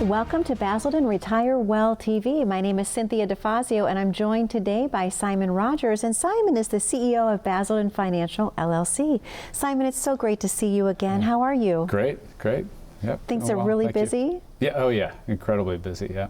Welcome to Basildon Retire Well TV. My name is Cynthia DeFazio, and I'm joined today by Simon Rogers. And Simon is the CEO of Basildon Financial LLC. Simon, it's so great to see you again. How are you? Great. Yep. Things are really busy? Yeah. Oh, yeah. Incredibly busy. Yeah.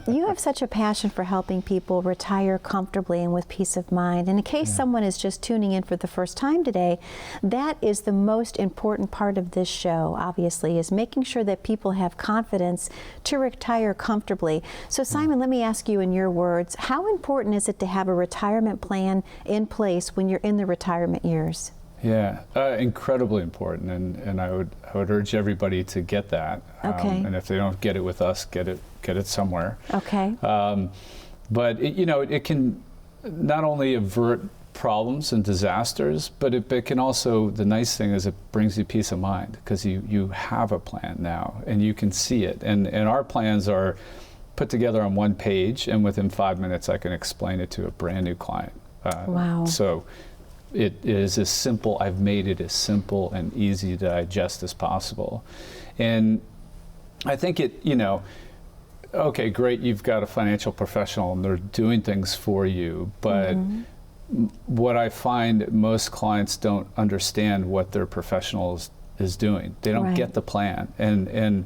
You have such a passion for helping people retire comfortably and with peace of mind. And in case someone is just tuning in for the first time today, that is the most important part of this show, obviously, is making sure that people have confidence to retire comfortably. So Simon, let me ask you in your words, how important is it to have a retirement plan in place when you're in the retirement years? Yeah, incredibly important, and I would urge everybody to get that. Okay. And if they don't get it with us, get it somewhere. Okay. But it can not only avert problems and disasters, but it can also, the nice thing is it brings you peace of mind because you have a plan now and you can see it. And our plans are put together on one page, and within 5 minutes I can explain it to a brand new client. Wow. So it is as simple, I've made it as simple and easy to digest as possible. And I think okay, great, you've got a financial professional and they're doing things for you, but what I find, most clients don't understand what their professional is doing. They don't get the plan. And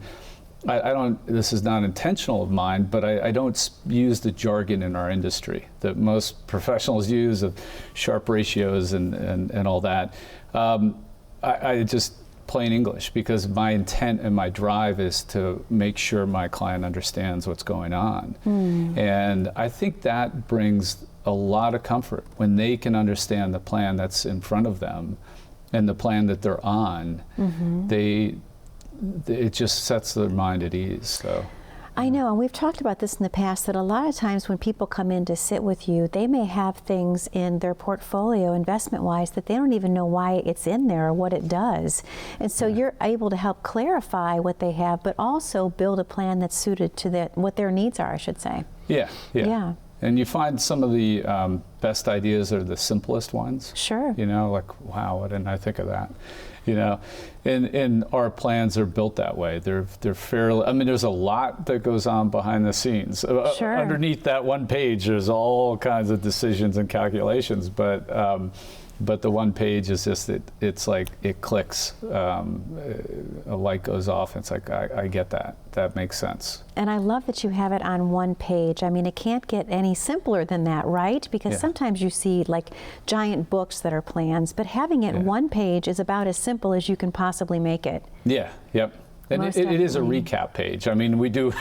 I don't, this is not intentional of mine, but I don't use the jargon in our industry that most professionals use of sharp ratios and all that. I just plain English, because my intent and my drive is to make sure my client understands what's going on. And I think that brings a lot of comfort when they can understand the plan that's in front of them and the plan that they're on. It just sets their mind at ease. So I know, and we've talked about this in the past, that a lot of times when people come in to sit with you, they may have things in their portfolio investment-wise that they don't even know why it's in there or what it does. And so you're able to help clarify what they have, but also build a plan that's suited to what their needs are, I should say. Yeah. And you find some of the best ideas are the simplest ones. Sure. Like, wow, why didn't I think of that? And our plans are built that way. They're fairly, I mean, there's a lot that goes on behind the scenes. Sure. Underneath that one page, there's all kinds of decisions and calculations, but the one page is just, it's like, it clicks, a light goes off, and it's like, I get that. That makes sense. And I love that you have it on one page. I mean, it can't get any simpler than that, right? Because sometimes you see like giant books that are plans, but having it one page is about as simple as you can possibly make it. Yeah, yep. And it is a recap page. I mean, we give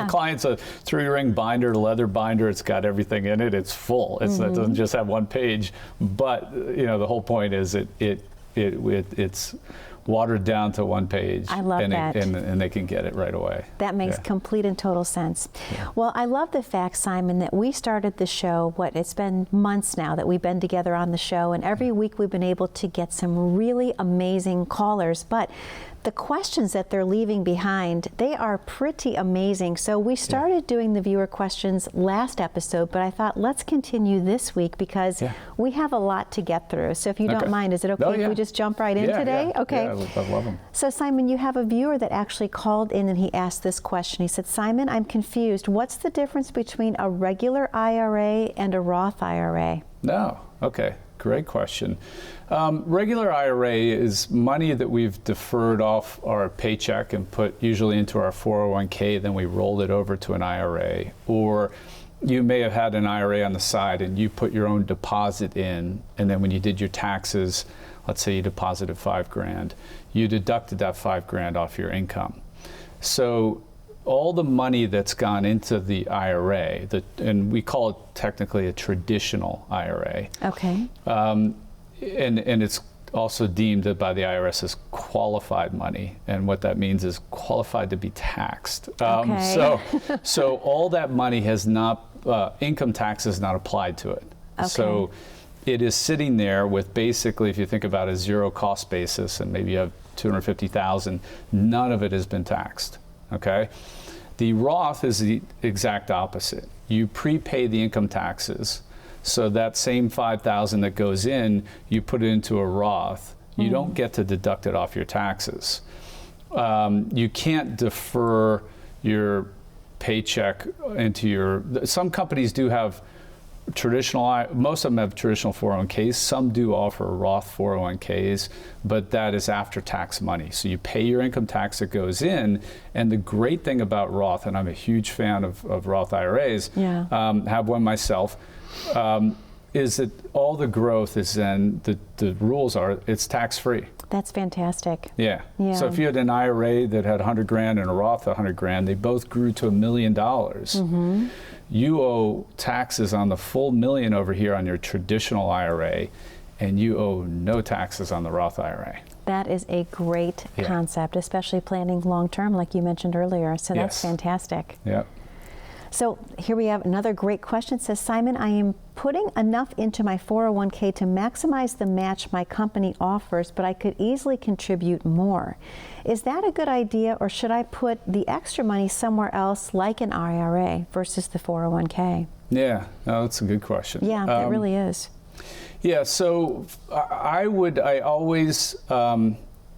clients a 3-ring binder, leather binder. It's got everything in it. It's full. It doesn't just have one page. But the whole point is it's watered down to one page. I love that. And they can get it right away. That makes complete and total sense. Well, I love the fact, Simon, that we started the show, it's been months now that we've been together on the show, and every week we've been able to get some really amazing callers. But the questions that they're leaving behind, they are pretty amazing. So we started doing the viewer questions last episode, but I thought let's continue this week because we have a lot to get through. So if you don't mind, is it okay if we just jump right in today? Okay. Yeah, I love them. So Simon, you have a viewer that actually called in and he asked this question. He said, Simon, I'm confused. What's the difference between a regular IRA and a Roth IRA? No. Okay. Great question. Regular IRA is money that we've deferred off our paycheck and put usually into our 401k, then we rolled it over to an IRA. Or you may have had an IRA on the side and you put your own deposit in, and then when you did your taxes, let's say you deposited $5,000, you deducted that $5,000 off your income. So all the money that's gone into the IRA, and we call it technically a traditional IRA. Okay. And it's also deemed by the IRS as qualified money, and what that means is qualified to be taxed. So all that money has not, income tax is not applied to it. Okay. So it is sitting there with basically, if you think about a zero cost basis, and maybe you have $250,000, none of it has been taxed. Okay. The Roth is the exact opposite. You prepay the income taxes. So that same $5,000 that goes in, you put it into a Roth. You don't get to deduct it off your taxes. You can't defer your paycheck into your, some companies do have traditional, most of them have traditional 401ks. Some do offer Roth 401ks, but that is after-tax money. So you pay your income tax that goes in, and the great thing about Roth, and I'm a huge fan of Roth IRAs, have one myself, is that all the growth is in, the rules are, it's tax-free. That's fantastic. Yeah. Yeah. So if you had an IRA that had 100 grand and a Roth 100 grand, they both grew to $1 million. Mm-hmm. You owe taxes on the full million over here on your traditional IRA, and you owe no taxes on the Roth IRA. That is a great concept, especially planning long term, like you mentioned earlier. So that's fantastic. Yep. So here we have another great question. It says, Simon, I am putting enough into my 401k to maximize the match my company offers, but I could easily contribute more. Is that a good idea, or should I put the extra money somewhere else, like an IRA versus the 401k? Yeah, no, that's a good question. Yeah, that really is. Yeah, so I always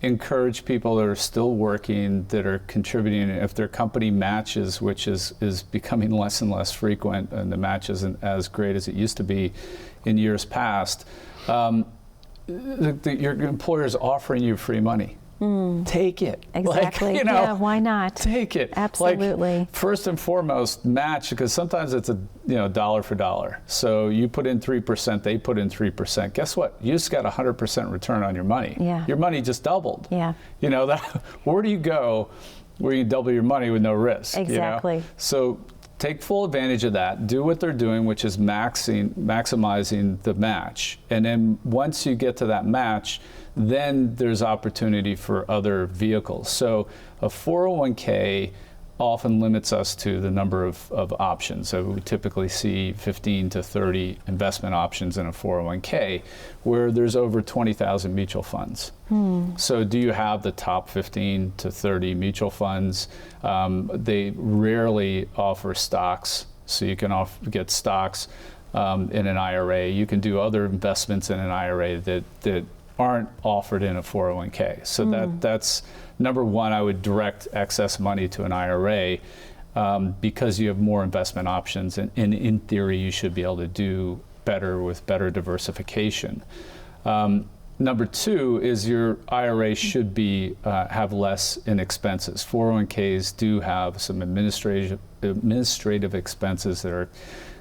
encourage people that are still working, that are contributing, if their company matches, which is becoming less and less frequent, and the match isn't as great as it used to be in years past, your employer's offering you free money. Take it. Exactly. Like, yeah, why not? Take it. Absolutely. Like, first and foremost, match, because sometimes it's dollar for dollar. So you put in 3%, they put in 3%. Guess what? You just got 100% return on your money. Yeah. Your money just doubled. Yeah. Where do you go where you double your money with no risk? Exactly. So take full advantage of that. Do what they're doing, which is maximizing the match. And then once you get to that match, then there's opportunity for other vehicles. So a 401k often limits us to the number of options. So we typically see 15 to 30 investment options in a 401k, where there's over 20,000 mutual funds. So do you have the top 15 to 30 mutual funds? They rarely offer stocks, so you can get stocks in an IRA. You can do other investments in an IRA that aren't offered in a 401k. So that's number one. I would direct excess money to an IRA because you have more investment options, and in theory you should be able to do better with better diversification. Number two is your IRA should be have less in expenses. 401ks do have some administrative expenses that are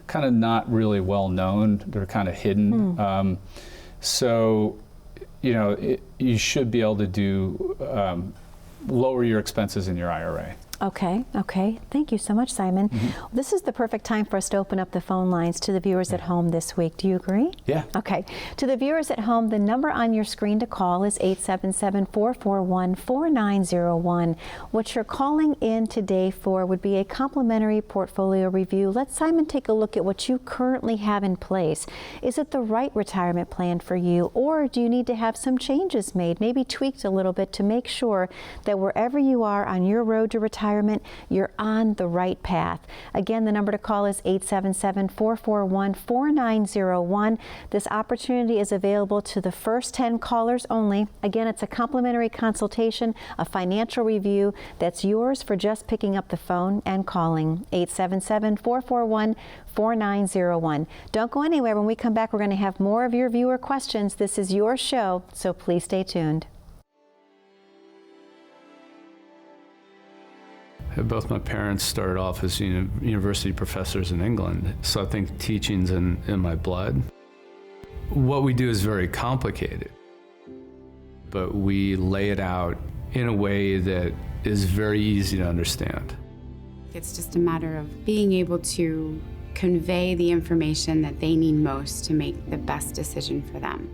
kind of not really well known. They're kind of hidden. So you should be able to do lower your expenses in your IRA. Okay. Thank you so much, Simon. This is the perfect time for us to open up the phone lines to the viewers at home this week. Do you agree? Yeah. Okay. To the viewers at home, the number on your screen to call is 877-441-4901. What you're calling in today for would be a complimentary portfolio review. Let Simon take a look at what you currently have in place. Is it the right retirement plan for you, or do you need to have some changes made, maybe tweaked a little bit to make sure that wherever you are on your road to retirement, you're on the right path? Again, the number to call is 877-441-4901. This opportunity is available to the first 10 callers only. Again, it's a complimentary consultation, a financial review that's yours for just picking up the phone and calling. 877-441-4901. Don't go anywhere. When we come back, we're going to have more of your viewer questions. This is your show, so please stay tuned. Both my parents started off as university professors in England, so I think teaching's in my blood. What we do is very complicated, but we lay it out in a way that is very easy to understand. It's just a matter of being able to convey the information that they need most to make the best decision for them.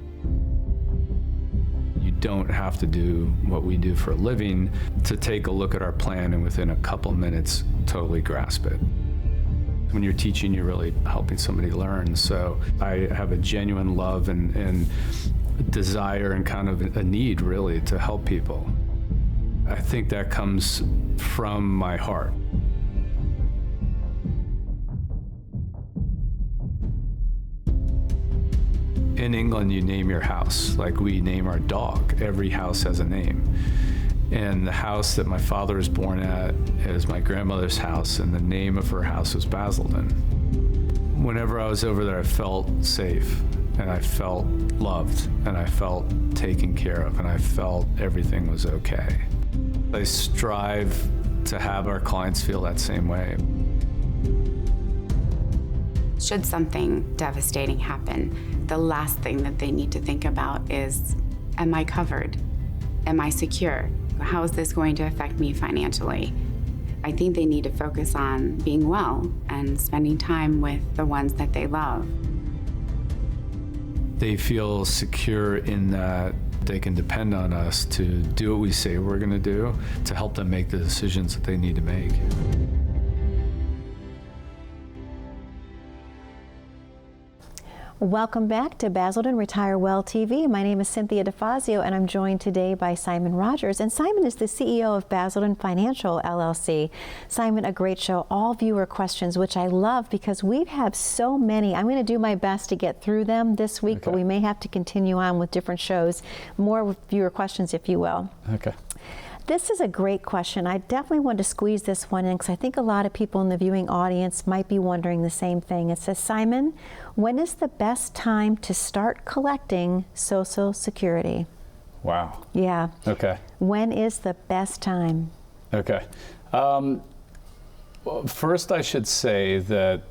You don't have to do what we do for a living to take a look at our plan and within a couple minutes totally grasp it. When you're teaching, you're really helping somebody learn. So I have a genuine love and desire and kind of a need really to help people. I think that comes from my heart. In England, you name your house, like we name our dog. Every house has a name. And the house that my father was born at is my grandmother's house, and the name of her house was Basildon. Whenever I was over there, I felt safe, and I felt loved, and I felt taken care of, and I felt everything was okay. I strive to have our clients feel that same way. Should something devastating happen, the last thing that they need to think about is, am I covered? Am I secure? How is this going to affect me financially? I think they need to focus on being well and spending time with the ones that they love. They feel secure in that they can depend on us to do what we say we're going to do to help them make the decisions that they need to make. Welcome back to Basildon Retire Well TV. My name is Cynthia DeFazio, and I'm joined today by Simon Rogers. And Simon is the CEO of Basildon Financial LLC. Simon, a great show, all viewer questions, which I love because we have so many. I'm going to do my best to get through them this week, but we may have to continue on with different shows, more with viewer questions, if you will. Okay. This is a great question. I definitely want to squeeze this one in because I think a lot of people in the viewing audience might be wondering the same thing. It says, Simon, when is the best time to start collecting Social Security? Wow. Yeah. Okay. When is the best time? Okay. Well, first, I should say that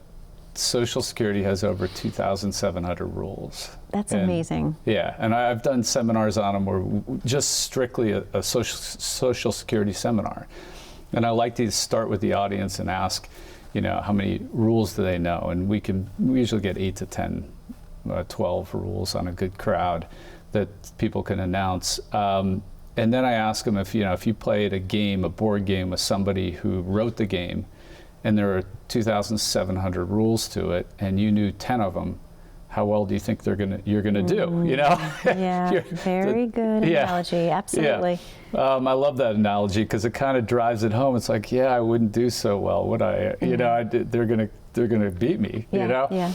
Social Security has over 2,700 rules. That's amazing. Yeah, and I've done seminars on them where just strictly a social Security seminar. And I like to start with the audience and ask, how many rules do they know? And we usually get 8 to 10, 12 rules on a good crowd that people can announce. And then I ask them if you played a board game with somebody who wrote the game, and there are 2,700 rules to it, and you knew 10 of them, how well do you think you're gonna do? Yeah, very good analogy. Absolutely. Yeah. I love that analogy because it kind of drives it home. It's like, I wouldn't do so well, would I? They're gonna beat me. Yeah.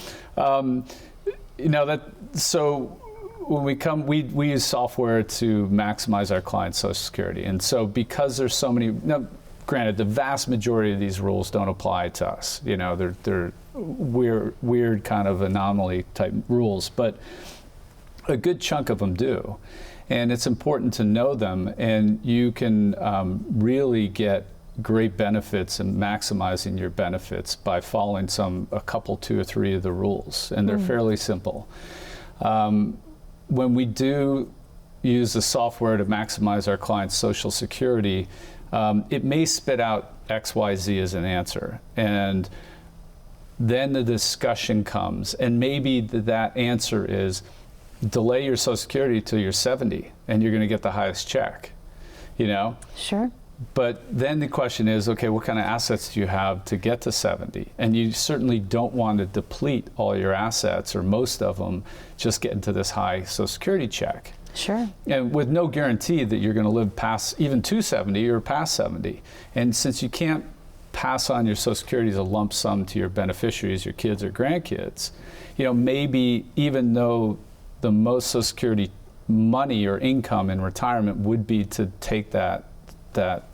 So when we use software to maximize our clients' Social Security, and so because there's so many. Now, granted, the vast majority of these rules don't apply to us. They're weird kind of anomaly type rules, but a good chunk of them do. And it's important to know them, and you can really get great benefits and maximizing your benefits by following a couple, 2 or 3 of the rules, and they're fairly simple. When we do use the software to maximize our clients' Social Security, it may spit out X, Y, Z as an answer. And then the discussion comes. And maybe that answer is delay your Social Security till you're 70 and you're going to get the highest check, Sure. But then the question is, okay, what kind of assets do you have to get to 70? And you certainly don't want to deplete all your assets or most of them just getting to this high Social Security check. Sure. And with no guarantee that you're going to live past even to 70 or past 70. And since you can't pass on your Social Security as a lump sum to your beneficiaries, your kids or grandkids, maybe even though the most Social Security money or income in retirement would be to take that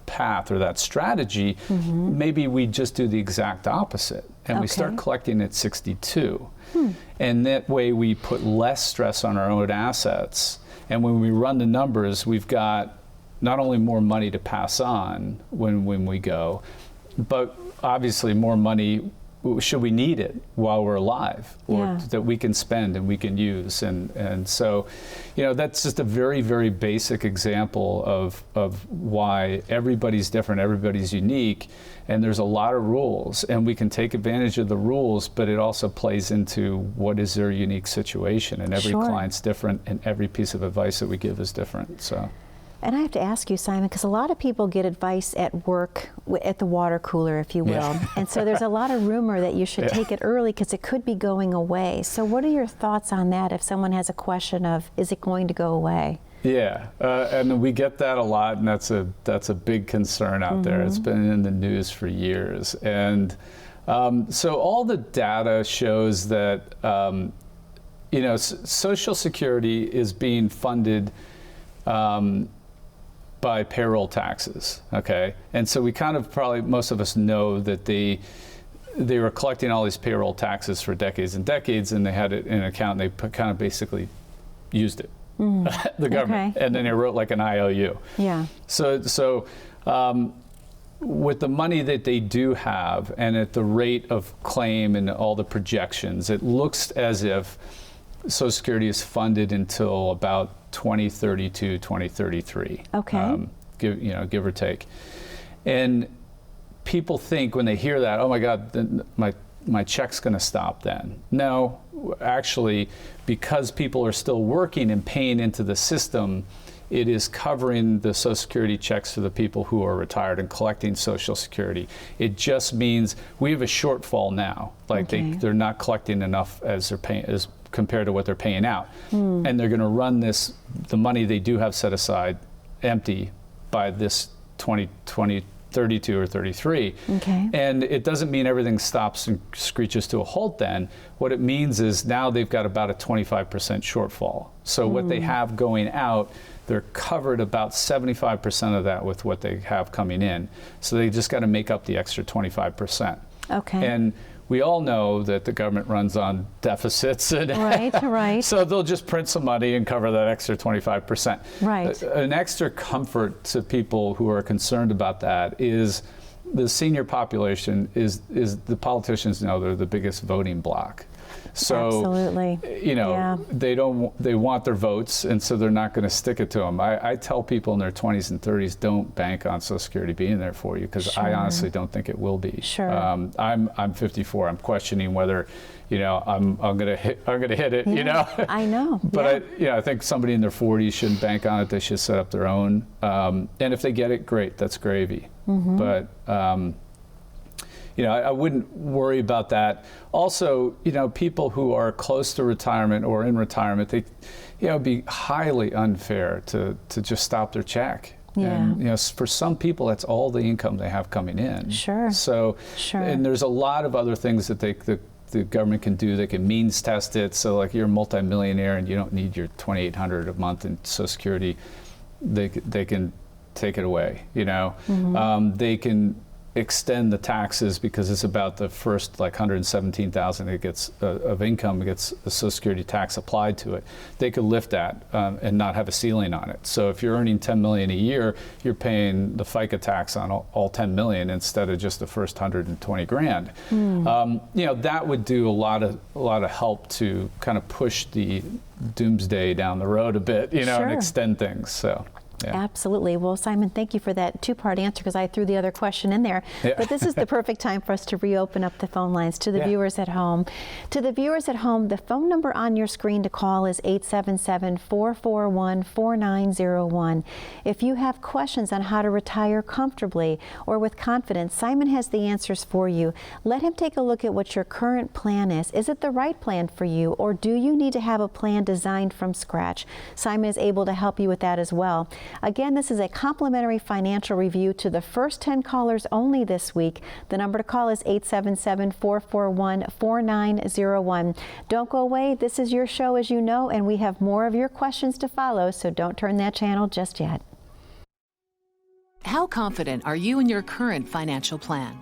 path or that strategy, maybe we just do the exact opposite. And we start collecting at 62. And that way we put less stress on our own assets. And when we run the numbers, we've got not only more money to pass on when we go, but obviously more money should we need it while we're alive, or that we can spend and we can use. And so, that's just a very, very basic example of why everybody's different, everybody's unique, and there's a lot of rules, and we can take advantage of the rules, but it also plays into what is their unique situation, and every client's different, and every piece of advice that we give is different. So. And I have to ask you, Simon, because a lot of people get advice at work, at the water cooler, if you will. And so there's a lot of rumor that you should take it early because it could be going away. So what are your thoughts on that if someone has a question of, is it going to go away? Yeah, and we get that a lot, and that's a big concern out there. It's been in the news for years. And so all the data shows that, Social Security is being funded by payroll taxes, okay? And so we kind of probably, most of us know that they were collecting all these payroll taxes for decades and decades, and they had it in an account, and they kind of basically used it, the government, and then they wrote like an IOU. Yeah. So with the money that they do have, and at the rate of claim and all the projections, it looks as if Social Security is funded until about 2032, 2033. Okay. Give or take. And people think when they hear that, oh my God, then my check's going to stop then. No, actually, because people are still working and paying into the system, it is covering the Social Security checks for the people who are retired and collecting Social Security. It just means we have a shortfall now. Like they're not collecting enough as they're paying, as compared to what they're paying out. And they're going to run the money they do have set aside empty by this 2032 or 33. Okay. And it doesn't mean everything stops and screeches to a halt then. What it means is now they've got about a 25% shortfall. So what they have going out, they're covered about 75% of that with what they have coming in. So they just got to make up the extra 25%. Okay. And we all know that the government runs on deficits. And Right. so they'll just print some money and cover that extra 25%. Right. An extra comfort to people who are concerned about that is the senior population is the politicians know they're the biggest voting bloc. So, absolutely. They want their votes, and so they're not going to stick it to them. I tell people in their 20s and 30s, don't bank on Social Security being there for you, because I honestly don't think it will be. Sure. I'm 54. I'm questioning whether, I'm going to hit it. Yeah, I know. But I think somebody in their 40s shouldn't bank on it. They should set up their own. And if they get it, great. That's gravy. But I wouldn't worry about that. Also, people who are close to retirement or in retirement, they, it'd be highly unfair to just stop their check. Yeah. And, for some people, that's all the income they have coming in. Sure. So, and there's a lot of other things that the government can do. They can means test it. So, like, you're a multimillionaire and you don't need your $2,800 a month in Social Security. They can take it away. They can extend the taxes because it's about the first like $117,000 that gets of income gets a Social Security tax applied to it. They could lift that and not have a ceiling on it. So if you're earning $10 million a year, you're paying the FICA tax on all $10 million instead of just the first $120,000. That would do a lot of help to kind of push the doomsday down the road a bit, and extend things. So. Yeah. Absolutely. Well, Simon, thank you for that two-part answer, because I threw the other question in there. Yeah. But this is the perfect time for us to reopen up the phone lines to the viewers at home. To the viewers at home, the phone number on your screen to call is 877-441-4901. If you have questions on how to retire comfortably or with confidence, Simon has the answers for you. Let him take a look at what your current plan is. Is it the right plan for you, or do you need to have a plan designed from scratch? Simon is able to help you with that as well. Again, this is a complimentary financial review to the first 10 callers only this week. The number to call is 877-441-4901. Don't go away. This is your show, as you know, and we have more of your questions to follow, so don't turn that channel just yet. How confident are you in your current financial plan?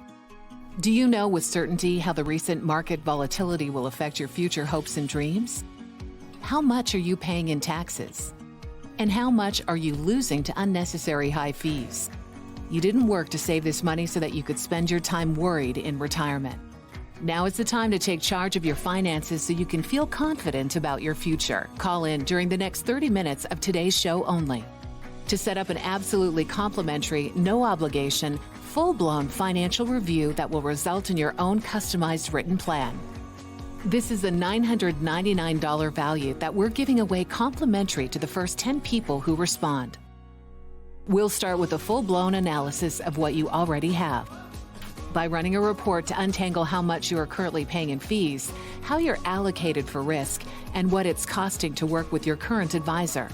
Do you know with certainty how the recent market volatility will affect your future hopes and dreams? How much are you paying in taxes? And how much are you losing to unnecessary high fees? You didn't work to save this money so that you could spend your time worried in retirement. Now is the time to take charge of your finances so you can feel confident about your future. Call in during the next 30 minutes of today's show only to set up an absolutely complimentary, no obligation, full-blown financial review that will result in your own customized written plan. This is a $999 value that we're giving away complimentary to the first 10 people who respond. We'll start with a full-blown analysis of what you already have by running a report to untangle how much you are currently paying in fees, how you're allocated for risk, and what it's costing to work with your current advisor.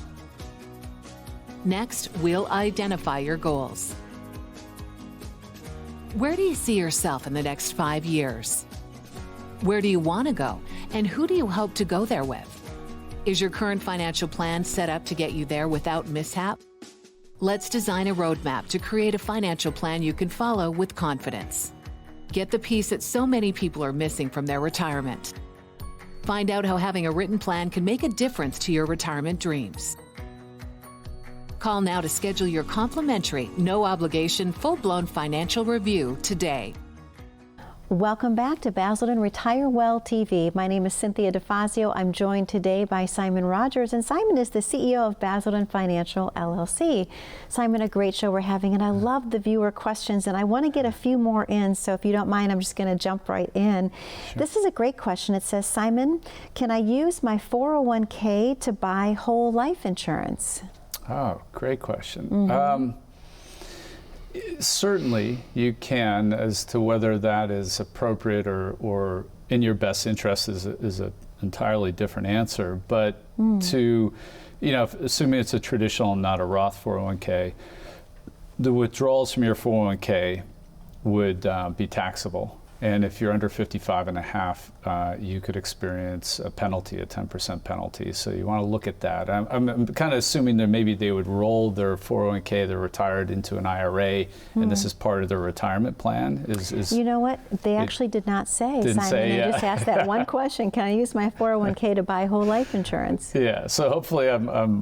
Next, we'll identify your goals. Where do you see yourself in the next 5 years? Where do you want to go, and who do you hope to go there with? Is your current financial plan set up to get you there without mishap? Let's design a roadmap to create a financial plan you can follow with confidence. Get the piece that so many people are missing from their retirement. Find out how having a written plan can make a difference to your retirement dreams. Call now to schedule your complimentary, no-obligation, full-blown financial review today. Welcome back to Basildon Retire Well TV. My name is Cynthia DeFazio. I'm joined today by Simon Rogers, and Simon is the CEO of Basildon Financial LLC. Simon, a great show we're having, and I love the viewer questions, and I want to get a few more in, so if you don't mind, I'm just going to jump right in. Sure. This is a great question. It says, Simon, can I use my 401k to buy whole life insurance? Oh, great question. Certainly you can. As to whether that is appropriate or in your best interest is an entirely different answer. But to, assuming it's a traditional, not a Roth 401k, the withdrawals from your 401k would be taxable. And if you're under 55 and a half, you could experience a penalty, a 10% penalty. So you want to look at that. I'm kind of assuming that maybe they would roll their 401k, they're retired, into an IRA, and this is part of their retirement plan. You know what? They actually did not say, Simon. They just asked that one question: can I use my 401k to buy whole life insurance? Yeah. So hopefully I'm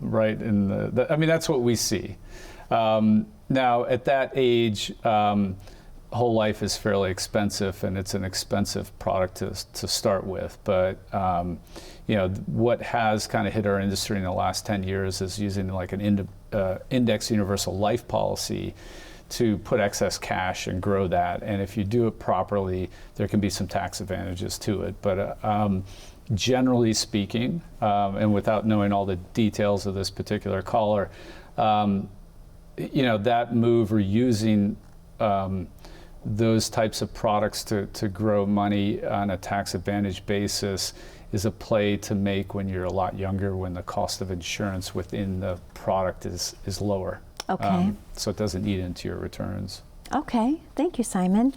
right in the. I mean, that's what we see. Now at that age. Whole life is fairly expensive, and it's an expensive product to start with. But what has kind of hit our industry in the last 10 years is using like an index universal life policy to put excess cash and grow that. And if you do it properly, there can be some tax advantages to it. But generally speaking, and without knowing all the details of this particular caller, that move or using those types of products to grow money on a tax advantage basis is a play to make when you're a lot younger, when the cost of insurance within the product is lower. Okay. So it doesn't eat into your returns. Okay, thank you, Simon.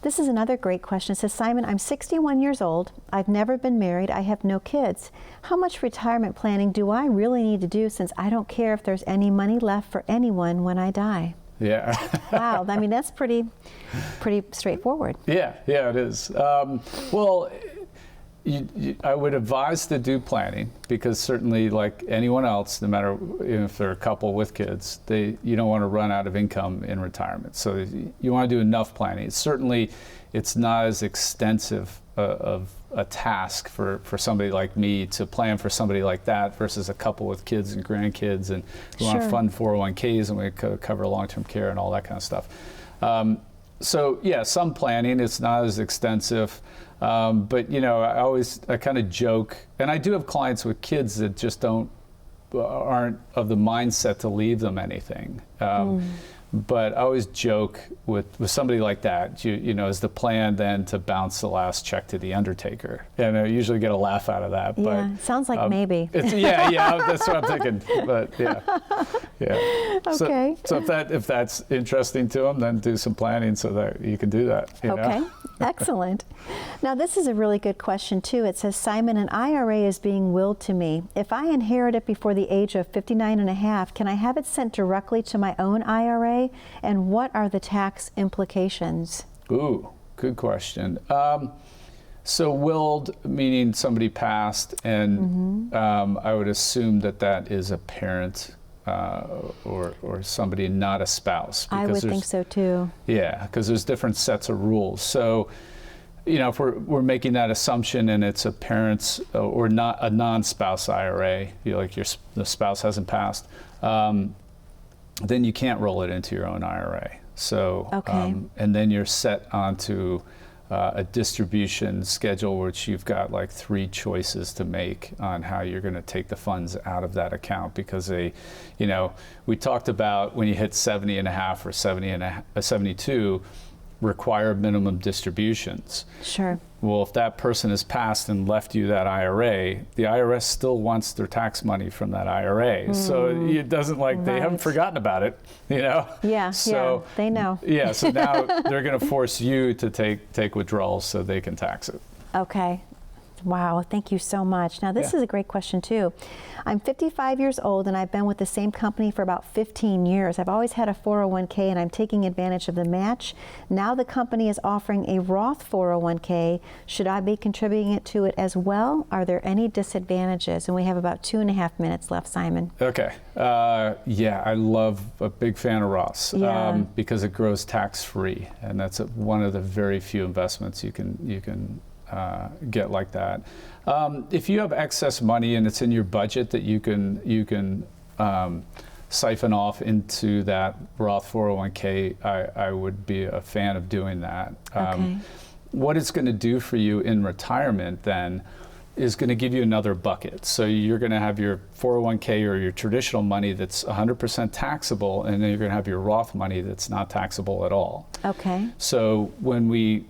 This is another great question. It says, Simon, I'm 61 years old. I've never been married. I have no kids. How much retirement planning do I really need to do, since I don't care if there's any money left for anyone when I die? Yeah. Wow. I mean, that's pretty straightforward. Yeah, it is. Well, I would advise to do planning, because certainly, like anyone else, no matter if they're a couple with kids, you don't want to run out of income in retirement. So you want to do enough planning. It's not as extensive of a task for somebody like me to plan for somebody like that versus a couple with kids and grandkids, and we want to fund 401ks, and we cover long-term care and all that kind of stuff. So yeah, some planning. It's not as extensive. But I kind of joke, and I do have clients with kids that just aren't of the mindset to leave them anything. But I always joke with somebody like that, is the plan then to bounce the last check to the undertaker? And I usually get a laugh out of that. Yeah, but, sounds like maybe. Yeah, that's what I'm thinking. But yeah. Okay. So if that's interesting to them, then do some planning so that you can do that. Okay, excellent. Now this is a really good question too. It says, Simon, an IRA is being willed to me. If I inherit it before the age of 59 and a half, can I have it sent directly to my own IRA? And what are the tax implications? Ooh, good question. So willed, meaning somebody passed, and I would assume that is a parent or somebody, not a spouse. I would think so too. Yeah, because there's different sets of rules. So, if we're making that assumption and it's a parent's or not a non-spouse IRA, the spouse hasn't passed, then you can't roll it into your own IRA. So, and then you're set onto a distribution schedule, which you've got like 3 choices to make on how you're going to take the funds out of that account, because we talked about when you hit 70 and a half or 72, require minimum distributions. Sure. Well, if that person has passed and left you that IRA, the IRS still wants their tax money from that IRA. So it doesn't they haven't forgotten about it, Yeah, so, they know. Yeah, so now they're going to force you to take withdrawals so they can tax it. Okay. Wow, thank you so much. Now, this Yeah. is a great question, too. I'm 55 years old, and I've been with the same company for about 15 years. I've always had a 401k, and I'm taking advantage of the match. Now the company is offering a Roth 401k. Should I be contributing to it as well? Are there any disadvantages? And we have about 2.5 minutes left, Simon. Okay. Yeah, I love, a big fan of Roths Yeah. because it grows tax-free, and that's one of the very few investments you can get like that. If you have excess money and it's in your budget that you can siphon off into that Roth 401k, I would be a fan of doing that. Okay. What it's going to do for you in retirement then is going to give you another bucket. So you're going to have your 401k or your traditional money that's 100% taxable, and then you're going to have your Roth money that's not taxable at all. Okay. So when we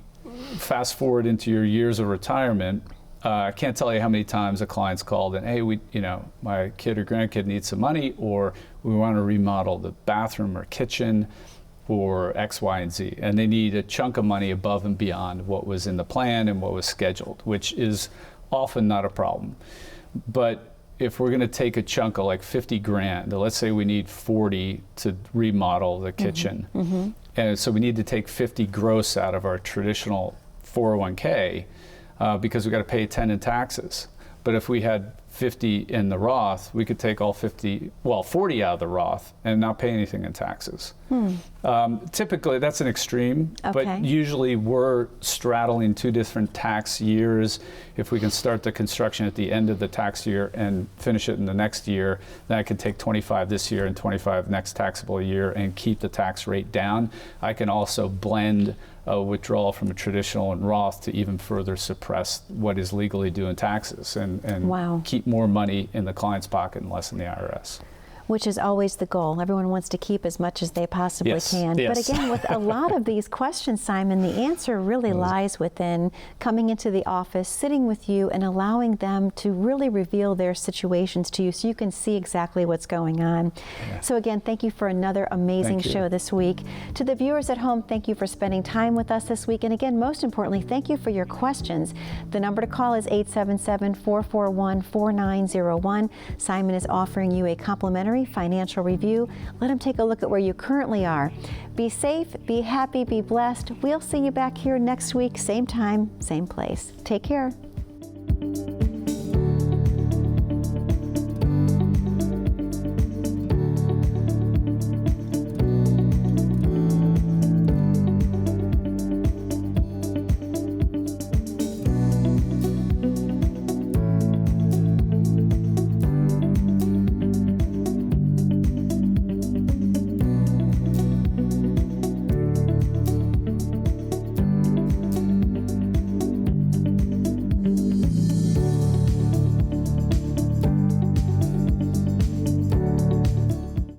fast forward into your years of retirement, I can't tell you how many times a client's called and, hey, my kid or grandkid needs some money, or we want to remodel the bathroom or kitchen, or X, Y, and Z. And they need a chunk of money above and beyond what was in the plan and what was scheduled, which is often not a problem. But if we're going to take a chunk of like 50 grand, let's say we need 40 to remodel the kitchen, and so we need to take 50 gross out of our traditional 401k because we got to pay 10 in taxes. But if we had 50 in the Roth, we could take all 40 out of the Roth and not pay anything in taxes. Typically, that's an extreme, Okay. but usually we're straddling two different tax years. If we can start the construction at the end of the tax year and finish it in the next year, then I can take 25 this year and 25 next taxable year and keep the tax rate down. I can also blend a withdrawal from a traditional and Roth to even further suppress what is legally due in taxes and Wow. keep more money in the client's pocket and less in the IRS. Which is always the goal. Everyone wants to keep as much as they possibly Yes, can. But yes. again, with a lot of these questions, Simon, the answer really lies within coming into the office, sitting with you, and allowing them to really reveal their situations to you so you can see exactly what's going on. So again, thank you for another amazing Thank you. show this week. To the viewers at home, thank you for spending time with us this week. And again, most importantly, thank you for your questions. The number to call is 877-441-4901. Simon is offering you a complimentary financial review. Let him take a look at where you currently are. Be safe, be happy, be blessed. We'll see you back here next week, same time, same place. Take care.